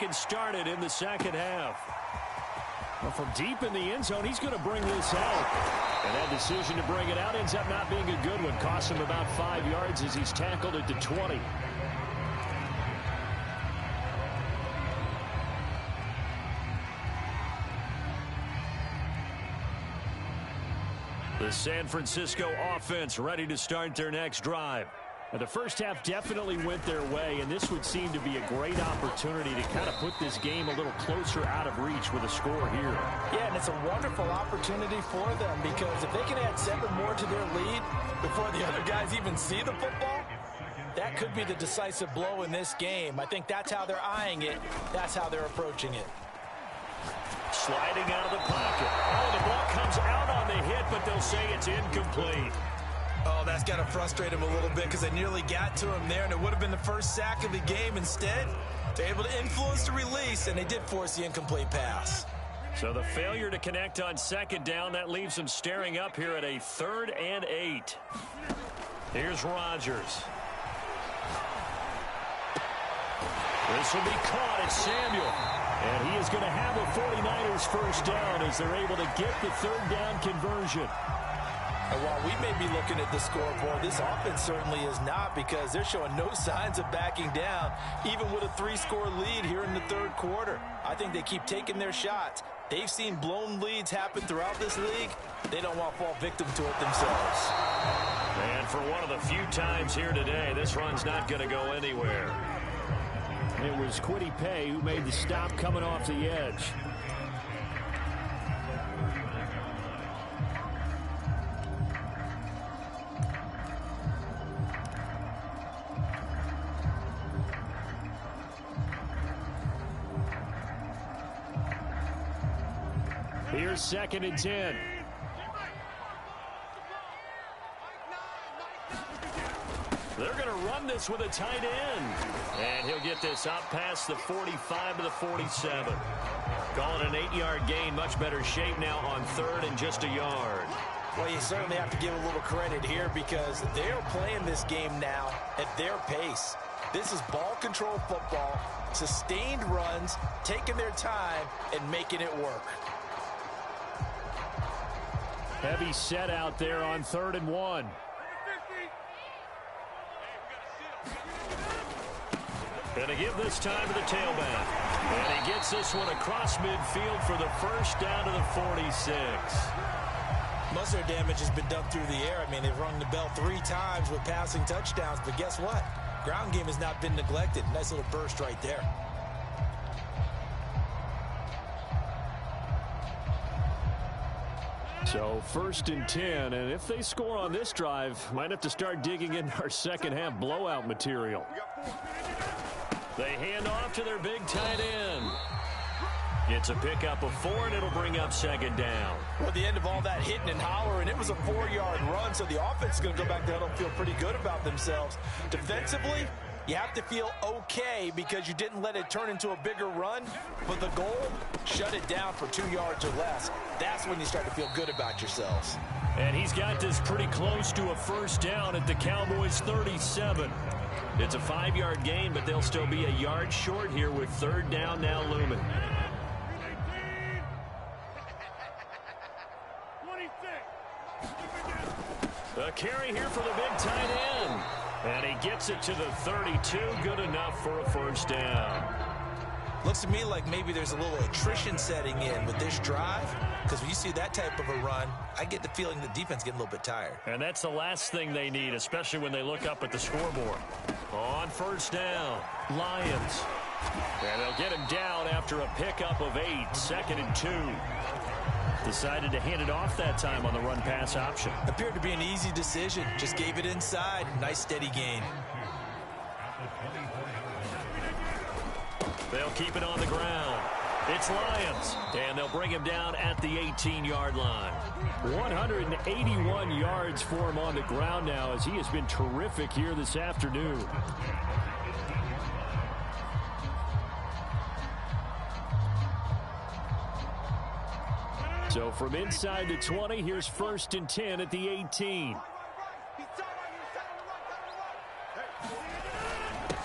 back and started in the second half. Well, from deep in the end zone, he's going to bring this out. And that decision to bring it out ends up not being a good one. Costs him about 5 yards as he's tackled at the 20. The San Francisco offense ready to start their next drive. Now, the first half definitely went their way, and this would seem to be a great opportunity to kind of put this game a little closer out of reach with a score here. Yeah, and it's a wonderful opportunity for them because if they can add 7 more to their lead before the other guys even see the football, that could be the decisive blow in this game. I think that's how they're eyeing it. That's how they're approaching it. Sliding out of the pocket. Oh, the ball comes out on the hit, but they'll say it's incomplete. Oh, that's got to frustrate him a little bit because they nearly got to him there, and it would have been the first sack of the game. Instead, they're able to influence the release, and they did force the incomplete pass. So the failure to connect on second down, that leaves them staring up here at a 3rd and 8. Here's Rodgers. This will be caught. It's Samuel. And he is going to have a 49ers first down as they're able to get the 3rd down conversion. And while we may be looking at the scoreboard, this offense certainly is not because they're showing no signs of backing down, even with a 3-score lead here in the 3rd quarter. I think they keep taking their shots. They've seen blown leads happen throughout this league. They don't want to fall victim to it themselves. And for one of the few times here today, this run's not going to go anywhere. It was Kwity Paye who made the stop coming off the edge. Here's 2nd and 10. They're going to run this with a tight end. And he'll get this out past the 45 to the 47. Call it an 8-yard gain. Much better shape now on 3rd and just a yard. Well, you certainly have to give a little credit here because they're playing this game now at their pace. This is ball control football, sustained runs, taking their time, and making it work. Heavy set out there on 3rd and 1. Going to give this time to the tailback. And he gets this one across midfield for the first down to the 46. Most of their damage has been done through the air. I mean, they've rung the bell 3 times with passing touchdowns, but guess what? Ground game has not been neglected. Nice little burst right there. So 1st and 10, and if they score on this drive, might have to start digging into our second half blowout material. They hand off to their big tight end. It's a pickup of 4, and it'll bring up 2nd down. Well, at the end of all that hitting and hollering, it was a 4-yard run, so the offense is going to go back there and feel pretty good about themselves. Defensively, you have to feel okay because you didn't let it turn into a bigger run, but the goal, shut it down for 2 yards or less. That's when you start to feel good about yourselves. And he's got this pretty close to a first down at the Cowboys' 37. It's a 5-yard gain, but they'll still be a yard short here with 3rd down now looming. A carry here for the big tight end. And he gets it to the 32. Good enough for a first down. Looks to me like maybe there's a little attrition setting in with this drive, because when you see that type of a run, I get the feeling the defense getting a little bit tired. And that's the last thing they need, especially when they look up at the scoreboard. On first down, Lions. And they'll get him down after a pickup of 8, 2nd and 2. Decided to hand it off that time on the run-pass option. Appeared to be an easy decision. Just gave it inside. Nice steady gain. They'll keep it on the ground. It's Lions. And they'll bring him down at the 18-yard line. 181 yards for him on the ground now as he has been terrific here this afternoon. So from inside the 20, here's 1st and 10 at the 18.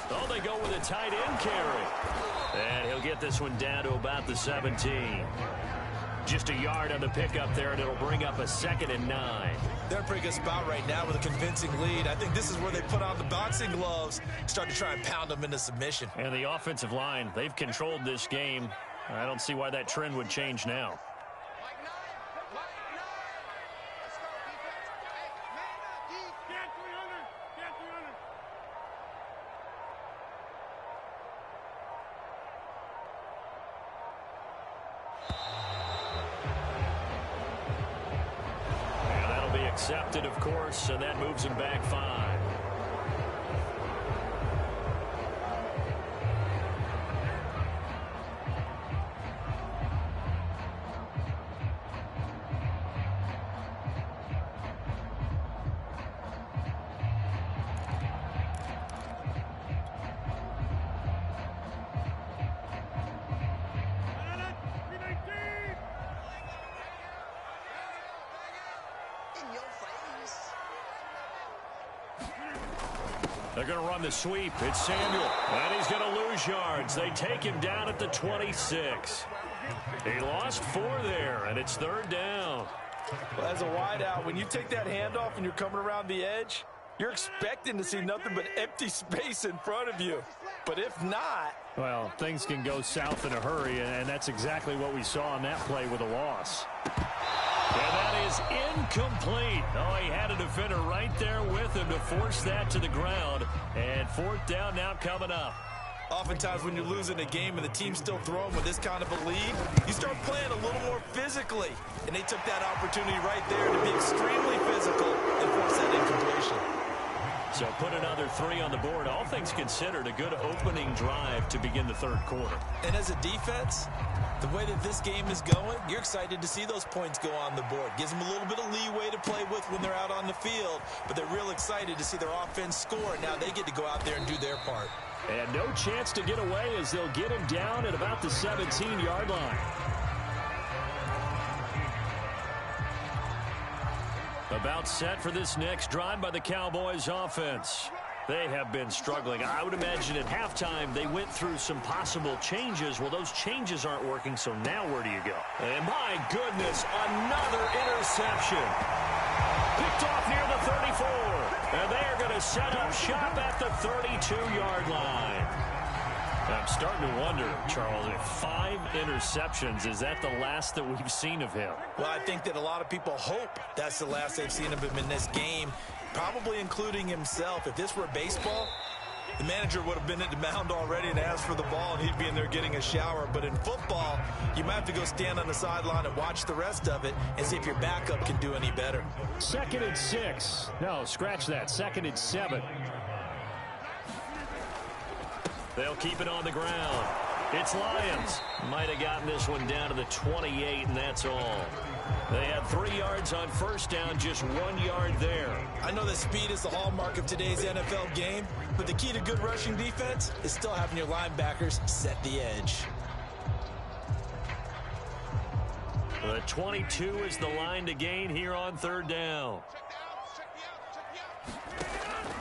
Oh, they go with a tight end carry. And he'll get get this one down to about the 17. Just a yard on the pickup there, and it'll bring up a 2nd and 9. They're in a pretty good spot right now with a convincing lead. I think this is where they put on the boxing gloves, start to try and pound them into submission. And the offensive line, they've controlled this game. I don't see why that trend would change now. Accepted, of course, and that moves him back 5. They're going to run the sweep. It's Samuel. And he's going to lose yards. They take him down at the 26. He lost 4 there, and it's 3rd down. Well, as a wideout, when you take that handoff and you're coming around the edge, you're expecting to see nothing but empty space in front of you. But if not... Well, things can go south in a hurry, and that's exactly what we saw on that play with a loss. And that is incomplete. Oh, he had a defender right there with him to force that to the ground. And 4th down now coming up. Oftentimes when you're losing a game and the team's still throwing with this kind of a lead, you start playing a little more physically. And they took that opportunity right there to be extremely physical and force that incompletion. So put another 3 on the board. All things considered, a good opening drive to begin the 3rd quarter. And as a defense, the way that this game is going, you're excited to see those points go on the board. Gives them a little bit of leeway to play with when they're out on the field, but they're real excited to see their offense score. Now they get to go out there and do their part. And no chance to get away as they'll get him down at about the 17-yard line. About set for this next drive by the Cowboys offense. They have been struggling. I would imagine at halftime they went through some possible changes. Well, those changes aren't working, so now where do you go? And my goodness, another interception. Picked off near the 34. And they are going to set up shop at the 32-yard line. I'm starting to wonder, Charles, if 5 interceptions, is that the last that we've seen of him? Well, I think that a lot of people hope that's the last they've seen of him in this game, probably including himself. If this were baseball, the manager would have been at the mound already and asked for the ball, and he'd be in there getting a shower. But in football, you might have to go stand on the sideline and watch the rest of it and see if your backup can do any better. 2nd and 6. No, scratch that. 2nd and 7. They'll keep it on the ground. It's Lions. Might have gotten this one down to the 28, and that's all. They had 3 yards on 1st down, just 1 yard there. I know that speed is the hallmark of today's NFL game, but the key to good rushing defense is still having your linebackers set the edge. The 22 is the line to gain here on 3rd down.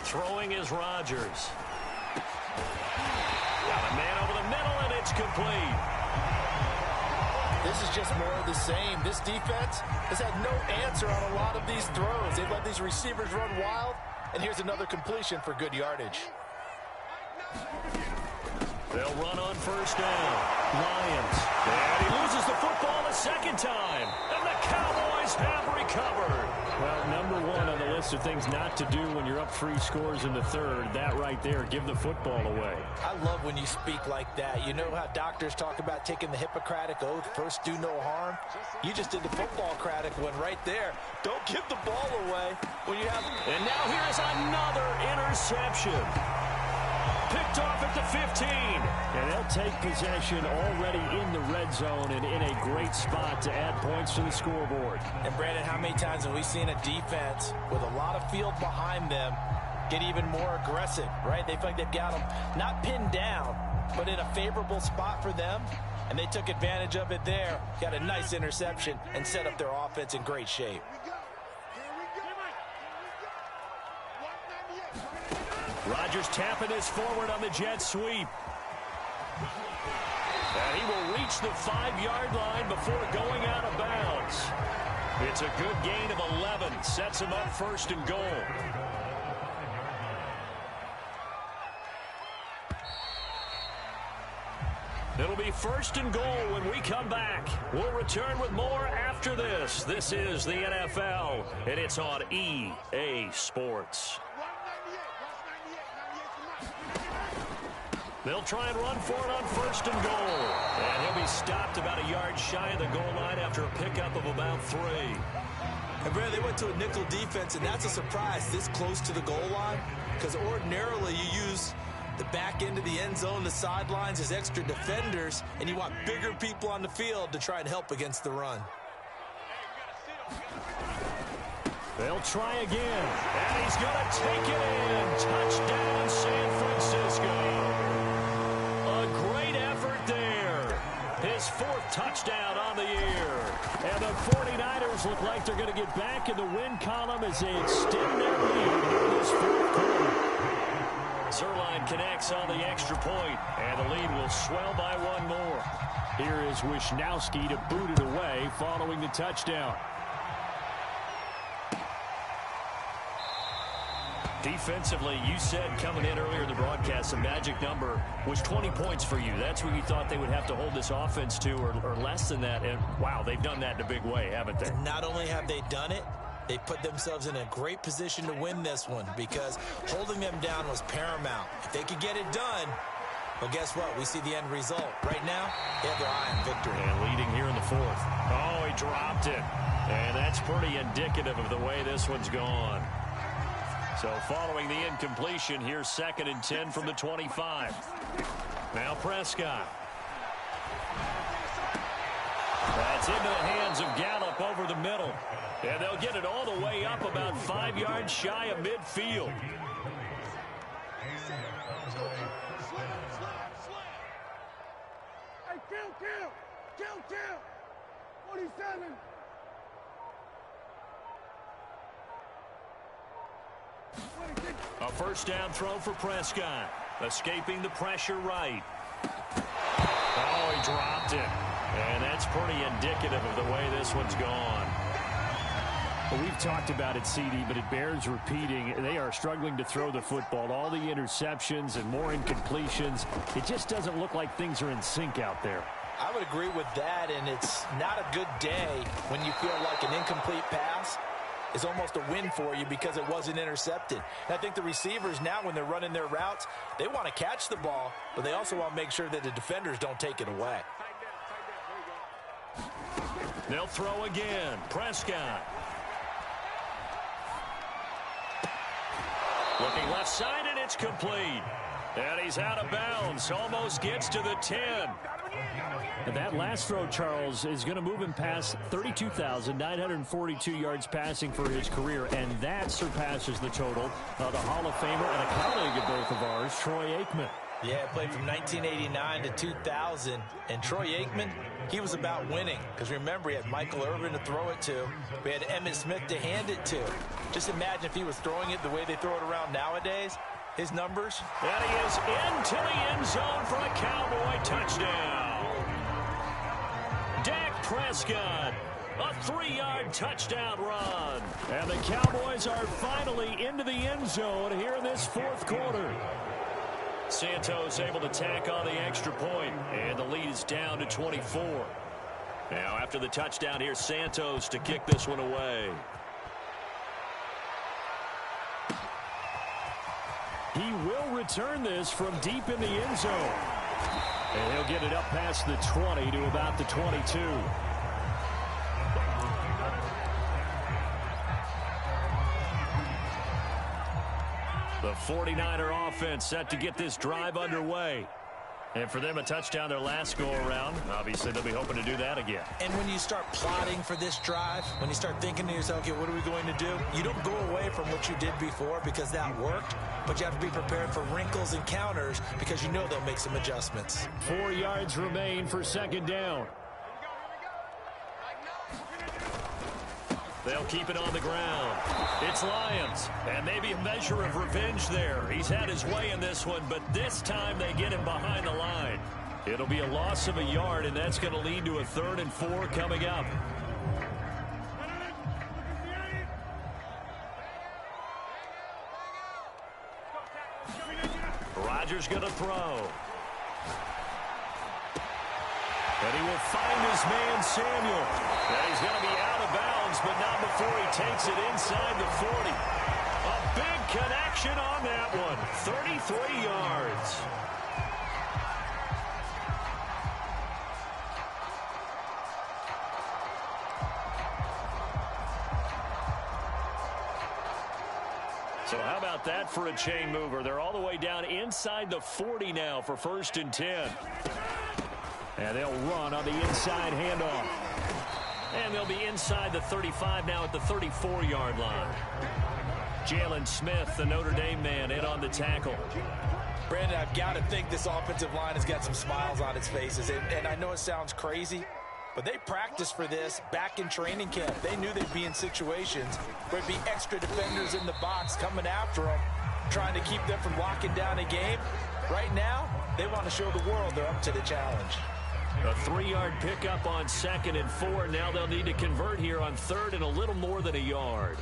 Throwing is Rodgers. Got a man over the middle, and it's complete. This is just more of the same. This defense has had no answer on a lot of these throws. They've let these receivers run wild, and here's another completion for good yardage. They'll run on 1st down. Lions. And he loses the football a 2nd time. And the Cowboys have recovered. Well, number 1 on the list of things not to do when you're up 3 scores in the 3rd. That right there, give the football away. I love when you speak like that. You know how doctors talk about taking the Hippocratic Oath, first do no harm? You just did the football-cratic one right there. Don't give the ball away when you have... And now here's another interception. Picked off at the 15. And they'll take possession already in the red zone and in a great spot to add points to the scoreboard. And, Brandon, how many times have we seen a defense with a lot of field behind them get even more aggressive, right? They feel like they've got them not pinned down, but in a favorable spot for them, and they took advantage of it there, got a nice interception, and set up their offense in great shape. Rodgers tapping his forward on the jet sweep. And reach the 5-yard line before going out of bounds. It's a good gain of 11. Sets him up first and goal. It'll be first and goal when we come back. We'll return with more after this. This is the NFL, and it's on EA Sports. They'll try and run for it on first and goal. And he'll be stopped about a yard shy of the goal line after a pickup of about 3. And Brad, they went to a nickel defense, and that's a surprise this close to the goal line, because ordinarily you use the back end of the end zone, the sidelines as extra defenders, and you want bigger people on the field to try and help against the run. They'll try again, and he's going to take it in. Touchdown, San Francisco. A great effort there. His 4th touchdown on the year. And the 49ers look like they're going to get back in the win column as they extend their lead in this 4th quarter. Zuerlein connects on the extra point, and the lead will swell by 1 more. Here is Wisnowski to boot it away following the touchdown. Defensively, you said coming in earlier in the broadcast, the magic number was 20 points for you. That's what you thought they would have to hold this offense to, or less than that. And, wow, they've done that in a big way, haven't they? And not only have they done it, they put themselves in a great position to win this one, because holding them down was paramount. If they could get it done, well, guess what? We see the end result. Right now, they have their eye on victory. And leading here in the 4th. Oh, he dropped it. And that's pretty indicative of the way this one's gone. So following the incompletion, here's 2nd and 10 from the 25. Now Prescott. That's into the hands of Gallup over the middle. And they'll get it all the way up about 5 yards shy of midfield. Hey, kill. 47. A first down throw for Prescott. Escaping the pressure right. Oh, he dropped it. And that's pretty indicative of the way this one's gone. Well, we've talked about it, CD, but it bears repeating. They are struggling to throw the football. All the interceptions and more incompletions. It just doesn't look like things are in sync out there. I would agree with that, and it's not a good day when you feel like an incomplete pass is almost a win for you because it wasn't intercepted. And I think the receivers now, when they're running their routes, they want to catch the ball, but they also want to make sure that the defenders don't take it away. They'll throw again. Prescott. Looking left side, and it's complete. And he's out of bounds. Almost gets to the 10. And that last throw, Charles, is going to move him past 32,942 yards passing for his career, and that surpasses the total of the Hall of Famer and a colleague of both of ours, Troy Aikman. Yeah, played from 1989 to 2000. And Troy Aikman, he was about winning. Because remember, he had Michael Irvin to throw it to. We had Emmitt Smith to hand it to. Just imagine if he was throwing it the way they throw it around nowadays. His numbers. And he is into the end zone for a Cowboy touchdown. Dak Prescott, a 3-yard touchdown run. And the Cowboys are finally into the end zone here in this 4th quarter. Santos able to tack on the extra point, and the lead is down to 24. Now after the touchdown, here's Santos to kick this one away. He will return this from deep in the end zone. And he'll get it up past the 20 to about the 22. The 49er offense set to get this drive underway. And for them, a touchdown their last go-around. Obviously, they'll be hoping to do that again. And when you start plotting for this drive, when you start thinking to yourself, okay, what are we going to do? You don't go away from what you did before because that worked, but you have to be prepared for wrinkles and counters because you know they'll make some adjustments. 4 yards remain for 2nd down. They'll keep it on the ground. It's Lions, and maybe a measure of revenge there. He's had his way in this one, but this time they get him behind the line. It'll be a loss of a yard, and that's going to lead to a 3rd and 4 coming up. Rodgers going to throw. And he will find his man, Samuel. And he's going to be out of bounds, but not before he takes it inside the 40. A big connection on that one. 33 yards. So how about that for a chain mover? They're all the way down inside the 40 now for 1st and 10. And they'll run on the inside handoff. And they'll be inside the 35 now at the 34-yard line. Jalen Smith, the Notre Dame man, in on the tackle. Brandon, I've got to think this offensive line has got some smiles on its faces. And I know it sounds crazy, but they practiced for this back in training camp. They knew they'd be in situations where it'd be extra defenders in the box coming after them, trying to keep them from locking down a game. Right now, they want to show the world they're up to the challenge. A 3-yard pickup on 2nd and 4. Now they'll need to convert here on 3rd and a little more than a yard.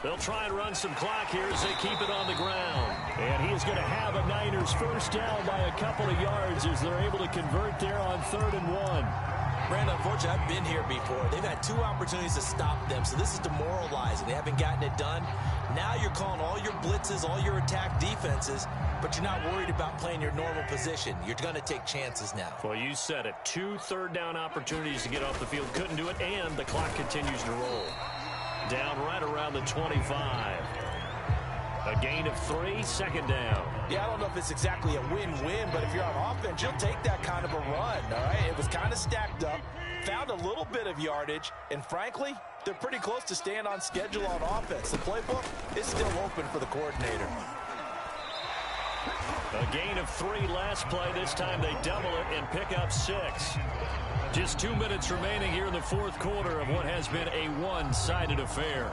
They'll try and run some clock here as they keep it on the ground. And he is going to have a Niners 1st down by a couple of yards as they're able to convert there on 3rd and 1. Brandon, unfortunately, I've been here before. They've had 2 opportunities to stop them, so this is demoralizing. They haven't gotten it done. Now you're calling all your blitzes, all your attack defenses, but you're not worried about playing your normal position. You're going to take chances now. Well, you said it. 2 third-down opportunities to get off the field. Couldn't do it, and the clock continues to roll. Down right around the 25. A gain of 3, 2nd down. Yeah, I don't know if it's exactly a win-win, but if you're on offense, you'll take that kind of a run, all right? It was kind of stacked up, found a little bit of yardage, and frankly, they're pretty close to staying on schedule on offense. The playbook is still open for the coordinator. A gain of 3 last play. This time they double it and pick up 6. Just 2 minutes remaining here in the 4th quarter of what has been a one-sided affair.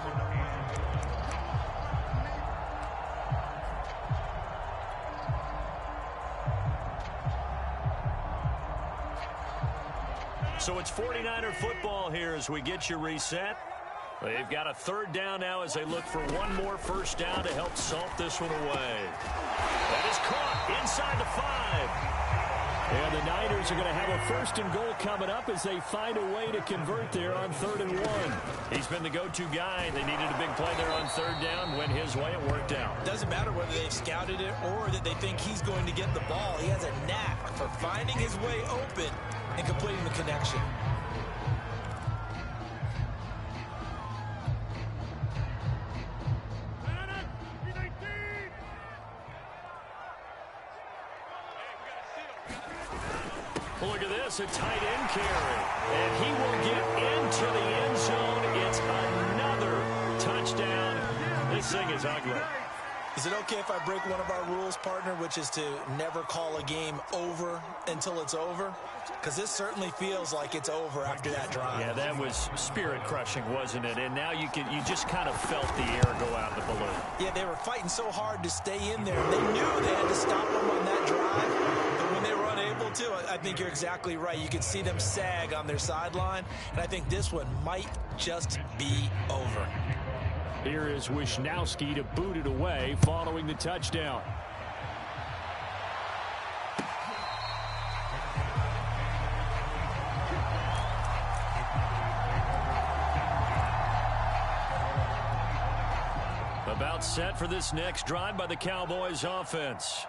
So it's 49er football here as we get you reset. They've got a 3rd down now as they look for one more 1st down to help salt this one away. That is caught inside the 5. And the Niners are going to have a 1st and goal coming up as they find a way to convert there on 3rd and 1. He's been the go-to guy. They needed a big play there on 3rd down. Went his way. It worked out. Doesn't matter whether they've scouted it or that they think he's going to get the ball. He has a knack for finding his way open and completing the connection. Look at this, a tight end carry. And he will get into the end zone. It's another touchdown. This thing is ugly. Is it okay if I break one of our rules, partner, which is to never call a game over until it's over? Because this certainly feels like it's over after that drive. Yeah, that was spirit-crushing, wasn't it? And now you just kind of felt the air go out the balloon. Yeah, they were fighting so hard to stay in there. They knew they had to stop them on that drive. But when they were unable to, I think you're exactly right. You could see them sag on their sideline. And I think this one might just be over. Here is Wisnowski to boot it away following the touchdown. About set for this next drive by the Cowboys offense.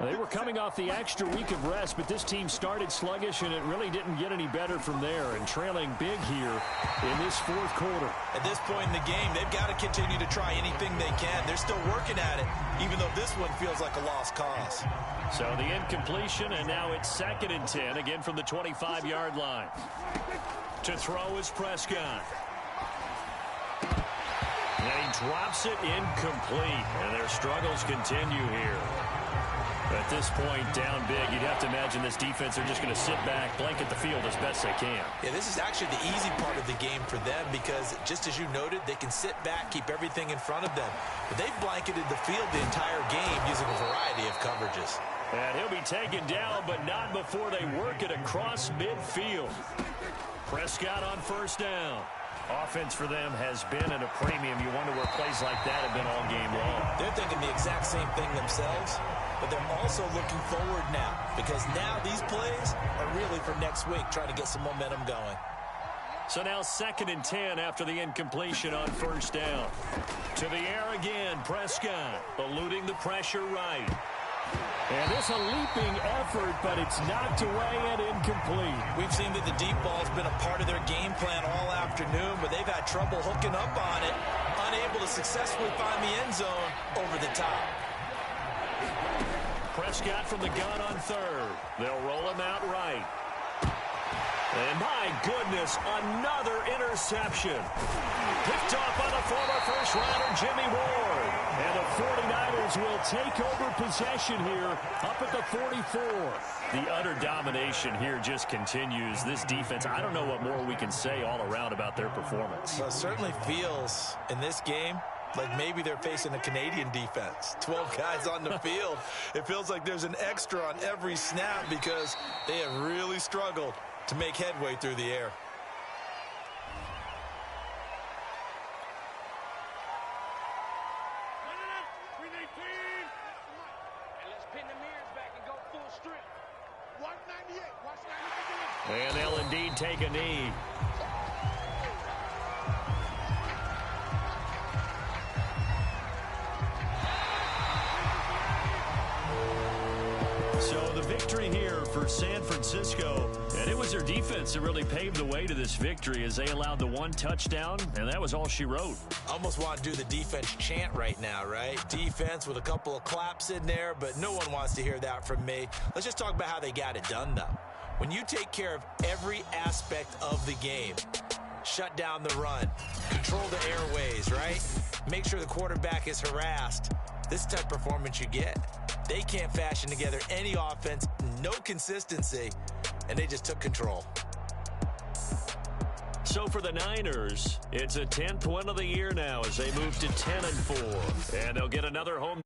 They were coming off the extra week of rest, but this team started sluggish, and it really didn't get any better from there, and trailing big here in this 4th quarter. At this point in the game, they've got to continue to try anything they can. They're still working at it, even though this one feels like a lost cause. So the incompletion, and now it's 2nd and 10, again from the 25-yard line. To throw is Prescott. And he drops it incomplete, and their struggles continue here. At this point, down big, you'd have to imagine this defense are just going to sit back, blanket the field as best they can. Yeah, this is actually the easy part of the game for them because, just as you noted, they can sit back, keep everything in front of them. But they've blanketed the field the entire game using a variety of coverages. And he'll be taken down, but not before they work it across midfield. Prescott on first down. Offense for them has been at a premium. You wonder where plays like that have been all game long. They're thinking the exact same thing themselves, but they're also looking forward now because now these plays are really for next week, trying to get some momentum going. So now 2nd and 10 after the incompletion on first down. To the air again, Prescott eluding the pressure right. And this a leaping effort, but it's knocked away and incomplete. We've seen that the deep ball's been a part of their game plan all afternoon, but they've had trouble hooking up on it, unable to successfully find the end zone over the top. Prescott from the gun on 3rd. They'll roll him out right. And my goodness, another interception. Picked off by the former first-rounder Jimmy Ward. And the 49ers will take over possession here up at the 44. The utter domination here just continues. This defense, I don't know what more we can say all around about their performance. Well, it certainly feels in this game like maybe they're facing a Canadian defense. 12 guys on the field. It feels like there's an extra on every snap because they have really struggled to make headway through the air. And they'll indeed take a knee. So the victory here for San Francisco, and it was their defense that really paved the way to this victory as they allowed the 1 touchdown, and that was all she wrote. Almost want to do the defense chant right now, right? Defense with a couple of claps in there, but no one wants to hear that from me. Let's just talk about how they got it done, though. When you take care of every aspect of the game, shut down the run, control the airways, right? Make sure the quarterback is harassed. This is the type of performance you get. They can't fashion together any offense, no consistency, and they just took control. So for the Niners, it's a 10th win of the year now as they move to 10-4, and they'll get another home